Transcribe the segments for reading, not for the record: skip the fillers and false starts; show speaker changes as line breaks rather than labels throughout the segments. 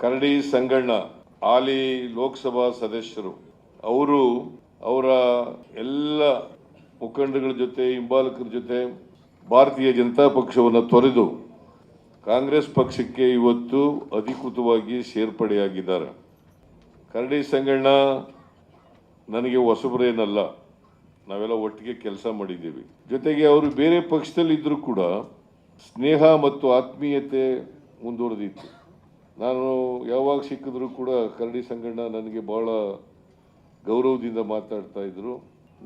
ಕರಡಿ ಸಂಗಣ್ಣ ಹಾಲಿ ಲೋಕಸಭಾ ಸದಸ್ಯರು ಅವರು ಅವರ ಎಲ್ಲ ಮುಖಂಡಗಳ ಜೊತೆ ಹಿಂಬಾಲಕರ ಜೊತೆ ಭಾರತೀಯ ಜನತಾ ಪಕ್ಷವನ್ನು ತೊರೆದು ಕಾಂಗ್ರೆಸ್ ಪಕ್ಷಕ್ಕೆ ಇವತ್ತು ಅಧಿಕೃತವಾಗಿ ಸೇರ್ಪಡೆಯಾಗಿದ್ದಾರೆ. ಕರಡಿ ಸಂಗಣ್ಣ ನನಗೆ ಹೊಸಬರೇನಲ್ಲ, ನಾವೆಲ್ಲ ಒಟ್ಟಿಗೆ ಕೆಲಸ ಮಾಡಿದ್ದೀವಿ. ಜೊತೆಗೆ ಅವರು ಬೇರೆ ಪಕ್ಷದಲ್ಲಿ ಇದ್ದರೂ ಕೂಡ ಸ್ನೇಹ ಮತ್ತು ಆತ್ಮೀಯತೆ ಮುಂದುವರೆದಿತ್ತು. ನಾನು ಯಾವಾಗ ಸಿಕ್ಕಿದ್ರು ಕೂಡ ಕರಡಿ ಸಂಗಣ್ಣ ನನಗೆ ಬಹಳ ಗೌರವದಿಂದ ಮಾತಾಡ್ತಾ ಇದ್ರು.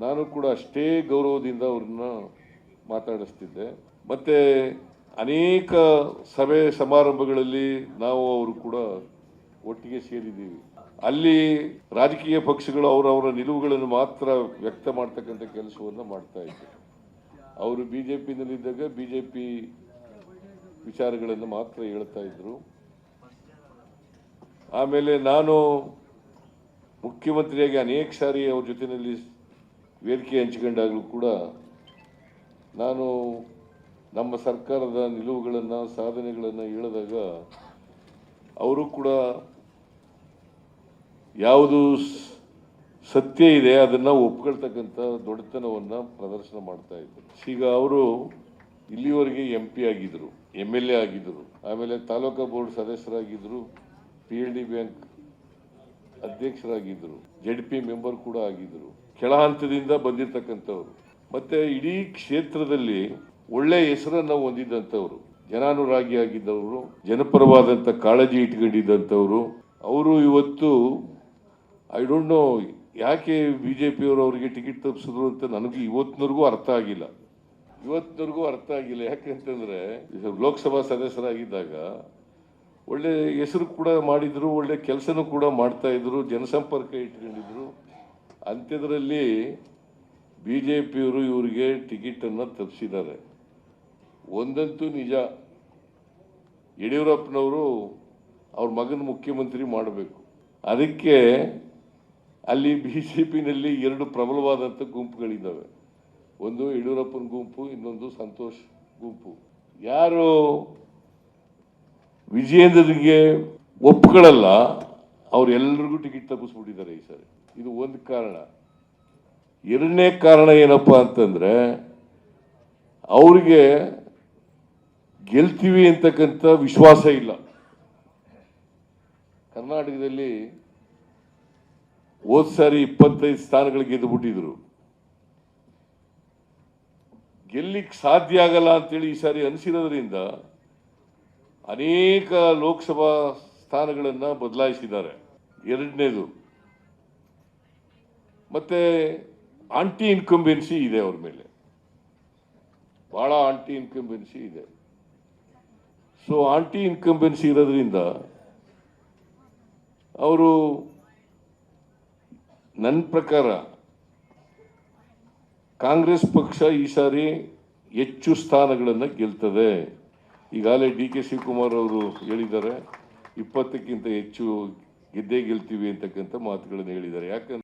ನಾನು ಕೂಡ ಅಷ್ಟೇ ಗೌರವದಿಂದ ಅವ್ರನ್ನ ಮಾತಾಡಿಸ್ತಿದ್ದೆ. ಮತ್ತು ಅನೇಕ ಸಭೆ ಸಮಾರಂಭಗಳಲ್ಲಿ ನಾವು ಅವರು ಕೂಡ ಒಟ್ಟಿಗೆ ಸೇರಿದ್ದೀವಿ. ಅಲ್ಲಿ ರಾಜಕೀಯ ಪಕ್ಷಗಳು ಅವರವರ ನಿಲುವುಗಳನ್ನು ಮಾತ್ರ ವ್ಯಕ್ತ ಮಾಡ್ತಕ್ಕಂಥ ಕೆಲಸವನ್ನು ಮಾಡ್ತಾ ಇದ್ರು. ಅವರು BJP-ನಲ್ಲಿದ್ದಾಗ BJP ವಿಚಾರಗಳನ್ನು ಮಾತ್ರ ಹೇಳ್ತಾ ಇದ್ರು. ಆಮೇಲೆ ನಾನು ಮುಖ್ಯಮಂತ್ರಿಯಾಗಿ ಅನೇಕ ಸಾರಿ ಅವ್ರ ಜೊತೆಯಲ್ಲಿ ವೇದಿಕೆ ಹಂಚಿಕೊಂಡಾಗಲೂ ಕೂಡ ನಾನು ನಮ್ಮ ಸರ್ಕಾರದ ನಿಲುವುಗಳನ್ನು ಸಾಧನೆಗಳನ್ನು ಹೇಳಿದಾಗ ಅವರು ಕೂಡ ಯಾವುದು ಸತ್ಯ ಇದೆ ಅದನ್ನು ಒಪ್ಕೊಳ್ತಕ್ಕಂಥ ದೊಡ್ಡತನವನ್ನು ಪ್ರದರ್ಶನ ಮಾಡ್ತಾ ಇದ್ರು. ಈಗ ಅವರು ಇಲ್ಲಿವರೆಗೆ MP ಆಗಿದ್ದರು, MLA ಆಗಿದ್ದರು, ಆಮೇಲೆ ತಾಲೂಕಾ ಬೋರ್ಡ್ ಸದಸ್ಯರಾಗಿದ್ದರು, PLD ಬ್ಯಾಂಕ್ ಅಧ್ಯಕ್ಷರಾಗಿದ್ದರು, ZP ಮೆಂಬರ್ ಕೂಡ ಆಗಿದ್ದರು. ಕೆಳ ಹಂತದಿಂದ ಬಂದಿರತಕ್ಕಂಥವ್ರು. ಮತ್ತೆ ಇಡೀ ಕ್ಷೇತ್ರದಲ್ಲಿ ಒಳ್ಳೆ ಹೆಸರನ್ನು ಹೊಂದಿದ್ದಂಥವ್ರು, ಜನಾನುರಾಗಿ ಆಗಿದ್ದವರು, ಜನಪರವಾದಂಥ ಕಾಳಜಿ ಇಟ್ಕೊಂಡಿದ್ದಂಥವ್ರು. ಅವರು ಇವತ್ತು ಐ ಡೋಂಟ್ ನೋ ಯಾಕೆ BJP-ಯವರು ಅವರಿಗೆ ಟಿಕೆಟ್ ತಪ್ಪಿಸಿದ್ರು ಅಂತ ನನಗೆ ಇವತ್ತಿನವರೆಗೂ ಅರ್ಥ ಆಗಿಲ್ಲ. ಯಾಕೆಂತಂದರೆ ಲೋಕಸಭಾ ಸದಸ್ಯರಾಗಿದ್ದಾಗ ಒಳ್ಳೆ ಹೆಸರು ಕೂಡ ಮಾಡಿದ್ರು, ಒಳ್ಳೆ ಕೆಲಸನೂ ಕೂಡ ಮಾಡ್ತಾ ಇದ್ರು, ಜನಸಂಪರ್ಕ ಇಟ್ಕೊಂಡಿದ್ರು. ಅಂಥದ್ರಲ್ಲಿ BJP-ಯವರು ಇವರಿಗೆ ಟಿಕೆಟನ್ನು ತಪ್ಪಿಸಿದ್ದಾರೆ. ಒಂದಂತೂ ನಿಜ, ಯಡಿಯೂರಪ್ಪನವರು ಅವ್ರ ಮಗನ ಮುಖ್ಯಮಂತ್ರಿ ಮಾಡಬೇಕು. ಅದಕ್ಕೆ ಅಲ್ಲಿ BJP-ನಲ್ಲಿ ಎರಡು ಪ್ರಬಲವಾದಂಥ ಗುಂಪುಗಳಿದ್ದಾವೆ. ಒಂದು ಯಡಿಯೂರಪ್ಪನ ಗುಂಪು, ಇನ್ನೊಂದು ಸಂತೋಷ್ ಗುಂಪು. ಯಾರು ವಿಜಯೇಂದ್ರನಿಗೆ ಒಪ್ಕೊಳ್ಳಲ್ಲ ಅವರೆಲ್ಲರಿಗೂ ಟಿಕೆಟ್ ತಪ್ಪಿಸ್ಬಿಟ್ಟಿದ್ದಾರೆ ಈ ಸರಿ. ಇದು ಒಂದು ಕಾರಣ. ಎರಡನೇ ಕಾರಣ ಏನಪ್ಪ ಅಂತಂದರೆ ಅವ್ರಿಗೆ ಗೆಲ್ತೀವಿ ಅಂತಕ್ಕಂಥ ವಿಶ್ವಾಸ ಇಲ್ಲ. ಕರ್ನಾಟಕದಲ್ಲಿ ಹೋದ ಸಾರಿ 25 ಸ್ಥಾನಗಳು ಗೆದ್ದುಬಿಟ್ಟಿದ್ರು. ಗೆಲ್ಲಿಕ್ಕೆ ಸಾಧ್ಯ ಆಗಲ್ಲ ಅಂತೇಳಿ ಈ ಸಾರಿ ಅನಿಸಿರೋದ್ರಿಂದ ಅನೇಕ ಲೋಕಸಭಾ ಸ್ಥಾನಗಳನ್ನು ಬದಲಾಯಿಸಿದ್ದಾರೆ. ಎರಡನೇದು, ಮತ್ತೆ ಆಂಟಿ ಇನ್ಕಂಬೆನ್ಸಿ ಇದೆ ಅವ್ರ ಮೇಲೆ, ಭಾಳ ಆಂಟಿ ಇನ್ಕಂಬೆನ್ಸಿ ಇದೆ. ಸೊ ಆಂಟಿ ಇನ್ಕಂಬೆನ್ಸಿ ಇರೋದ್ರಿಂದ ಅವರು ನನ್ನ ಪ್ರಕಾರ ಕಾಂಗ್ರೆಸ್ ಪಕ್ಷ ಈ ಸಾರಿ ಹೆಚ್ಚು ಸ್ಥಾನಗಳನ್ನು ಗೆಲ್ತದೆ. ಈಗಾಗಲೇ DK ಶಿವಕುಮಾರ್ ಅವರು ಹೇಳಿದ್ದಾರೆ 20ಕ್ಕಿಂತ ಹೆಚ್ಚು ಗೆದ್ದೇ ಗೆಲ್ತೀವಿ ಅಂತಕ್ಕಂಥ ಮಾತುಗಳನ್ನು ಹೇಳಿದ್ದಾರೆ. ಯಾಕಂದ್ರೆ